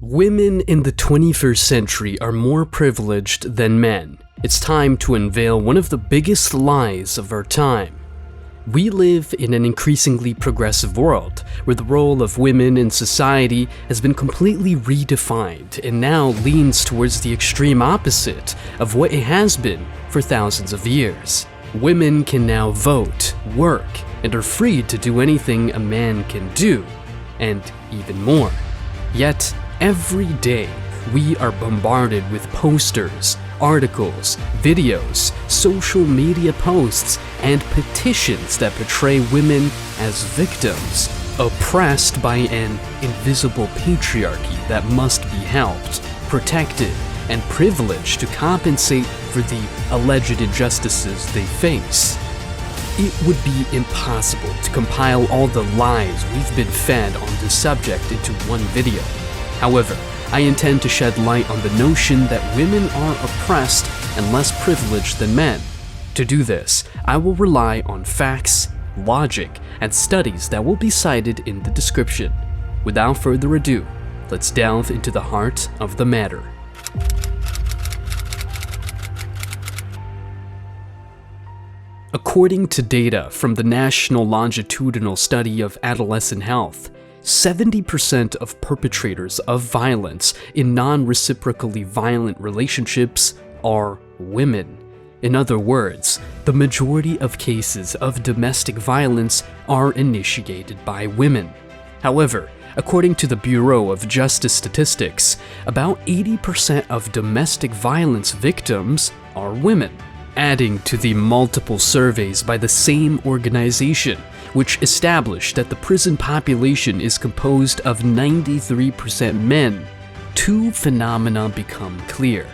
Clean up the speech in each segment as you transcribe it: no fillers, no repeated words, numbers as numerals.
Women in the 21st century are more privileged than men. It's time to unveil one of the biggest lies of our time. We live in an increasingly progressive world, where the role of women in society has been completely redefined and now leans towards the extreme opposite of what it has been for thousands of years. Women can now vote, work, and are free to do anything a man can do, and even more. Yet, every day, we are bombarded with posters, articles, videos, social media posts, and petitions that portray women as victims, oppressed by an invisible patriarchy that must be helped, protected, and privileged to compensate for the alleged injustices they face. It would be impossible to compile all the lies we've been fed on this subject into one video. However, I intend to shed light on the notion that women are oppressed and less privileged than men. To do this, I will rely on facts, logic, and studies that will be cited in the description. Without further ado, let's delve into the heart of the matter. According to data from the National Longitudinal Study of Adolescent Health, 70% of perpetrators of violence in non-reciprocally violent relationships are women. In other words, the majority of cases of domestic violence are initiated by women. However, according to the Bureau of Justice Statistics, about 80% of domestic violence victims are women. Adding to the multiple surveys by the same organization, which established that the prison population is composed of 93% men, two phenomena become clear.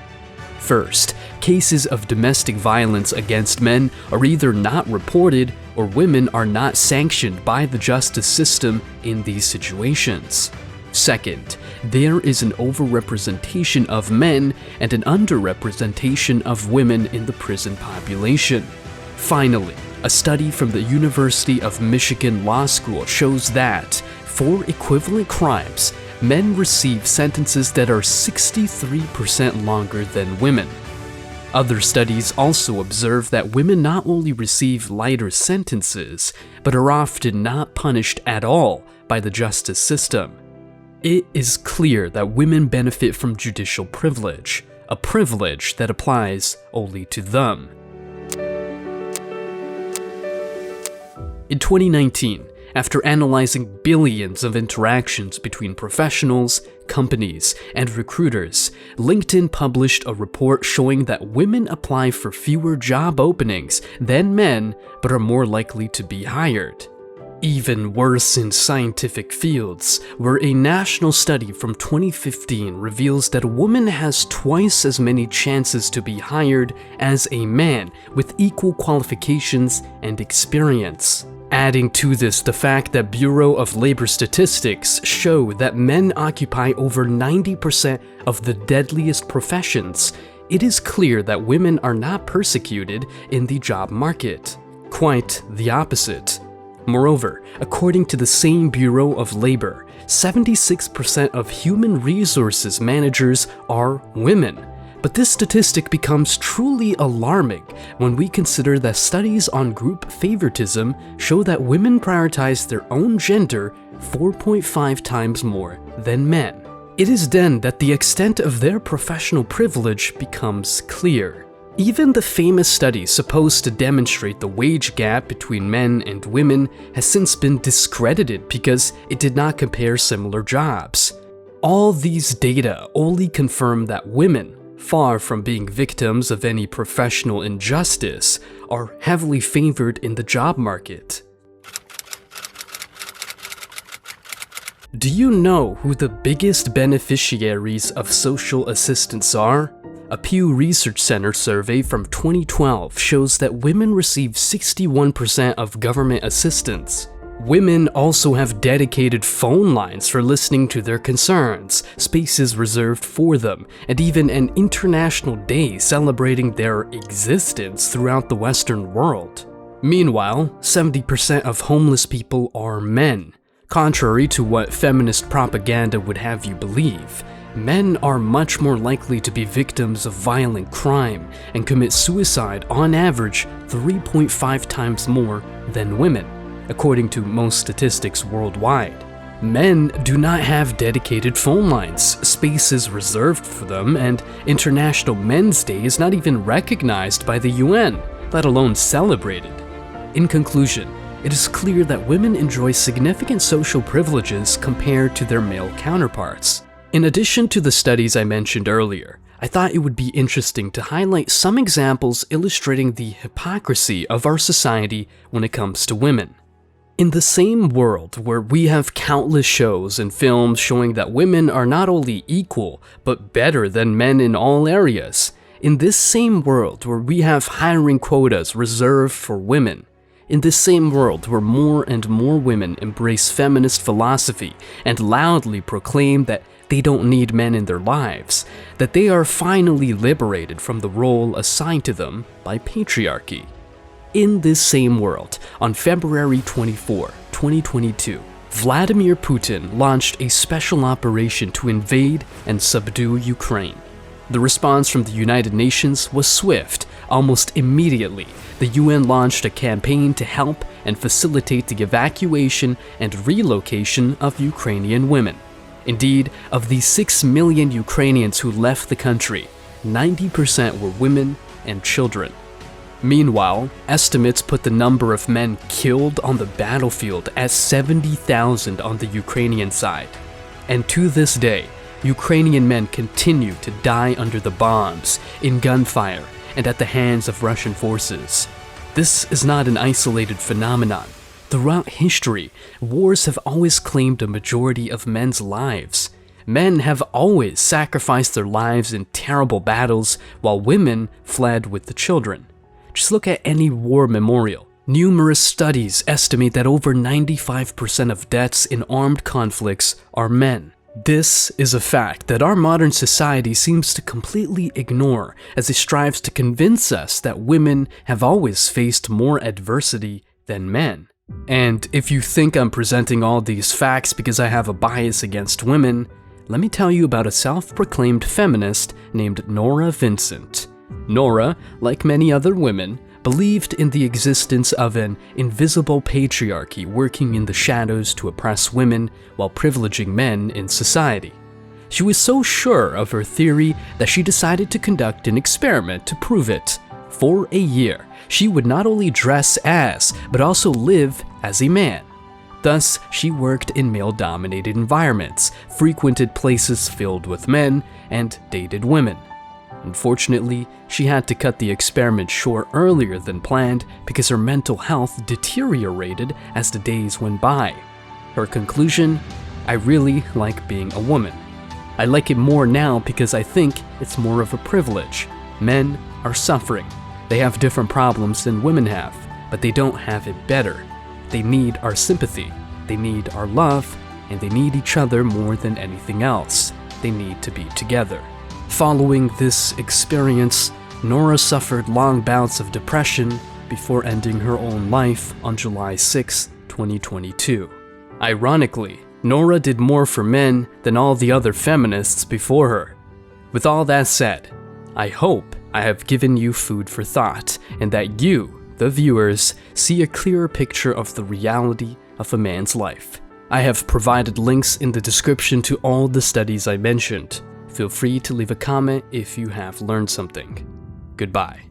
First, cases of domestic violence against men are either not reported or women are not sanctioned by the justice system in these situations. Second, there is an overrepresentation of men and an underrepresentation of women in the prison population. Finally, a study from the University of Michigan Law School shows that, for equivalent crimes, men receive sentences that are 63% longer than women. Other studies also observe that women not only receive lighter sentences, but are often not punished at all by the justice system. It is clear that women benefit from judicial privilege, a privilege that applies only to them. In 2019, after analyzing billions of interactions between professionals, companies, and recruiters, LinkedIn published a report showing that women apply for fewer job openings than men, but are more likely to be hired. Even worse in scientific fields, where a national study from 2015 reveals that a woman has twice as many chances to be hired as a man with equal qualifications and experience. Adding to this the fact that Bureau of Labor Statistics show that men occupy over 90% of the deadliest professions, it is clear that women are not persecuted in the job market. Quite the opposite. Moreover, according to the same Bureau of Labor, 76% of human resources managers are women. But this statistic becomes truly alarming when we consider that studies on group favoritism show that women prioritize their own gender 4.5 times more than men. It is then that the extent of their professional privilege becomes clear. Even the famous study supposed to demonstrate the wage gap between men and women has since been discredited because it did not compare similar jobs. All these data only confirm that women, far from being victims of any professional injustice, are heavily favored in the job market. Do you know who the biggest beneficiaries of social assistance are? A Pew Research Center survey from 2012 shows that women receive 61% of government assistance. Women also have dedicated phone lines for listening to their concerns, spaces reserved for them, and even an international day celebrating their existence throughout the Western world. Meanwhile, 70% of homeless people are men. Contrary to what feminist propaganda would have you believe, Men are much more likely to be victims of violent crime and commit suicide on average 3.5 times more than women, according to most statistics worldwide. Men do not have dedicated phone lines, spaces reserved for them, and International Men's Day is not even recognized by the UN, let alone celebrated. In conclusion, it is clear that women enjoy significant social privileges compared to their male counterparts. In addition to the studies I mentioned earlier, I thought it would be interesting to highlight some examples illustrating the hypocrisy of our society when it comes to women. In the same world where we have countless shows and films showing that women are not only equal, but better than men in all areas, in this same world where we have hiring quotas reserved for women, in this same world where more and more women embrace feminist philosophy and loudly proclaim that they don't need men in their lives, that they are finally liberated from the role assigned to them by patriarchy. In this same world, on February 24, 2022, Vladimir Putin launched a special operation to invade and subdue Ukraine. The response from the United Nations was swift. Almost immediately, the UN launched a campaign to help and facilitate the evacuation and relocation of Ukrainian women. Indeed, of the 6 million Ukrainians who left the country, 90% were women and children. Meanwhile, estimates put the number of men killed on the battlefield at 70,000 on the Ukrainian side. And to this day, Ukrainian men continue to die under the bombs, in gunfire, and at the hands of Russian forces. This is not an isolated phenomenon. Throughout history, wars have always claimed a majority of men's lives. Men have always sacrificed their lives in terrible battles, while women fled with the children. Just look at any war memorial. Numerous studies estimate that over 95% of deaths in armed conflicts are men. This is a fact that our modern society seems to completely ignore as it strives to convince us that women have always faced more adversity than men. And if you think I'm presenting all these facts because I have a bias against women, let me tell you about a self-proclaimed feminist named Nora Vincent. Nora, like many other women, believed in the existence of an invisible patriarchy working in the shadows to oppress women while privileging men in society. She was so sure of her theory that she decided to conduct an experiment to prove it. For a year, she would not only dress as, but also live as a man. Thus, she worked in male-dominated environments, frequented places filled with men, and dated women. Unfortunately, she had to cut the experiment short earlier than planned because her mental health deteriorated as the days went by. Her conclusion: I really like being a woman. I like it more now because I think it's more of a privilege. Men are suffering. They have different problems than women have, but they don't have it better. They need our sympathy, they need our love, and they need each other more than anything else. They need to be together. Following this experience, Nora suffered long bouts of depression before ending her own life on July 6, 2022. Ironically, Nora did more for men than all the other feminists before her. With all that said, I hope I have given you food for thought and that you, the viewers, see a clearer picture of the reality of a man's life. I have provided links in the description to all the studies I mentioned. Feel free to leave a comment if you have learned something. Goodbye.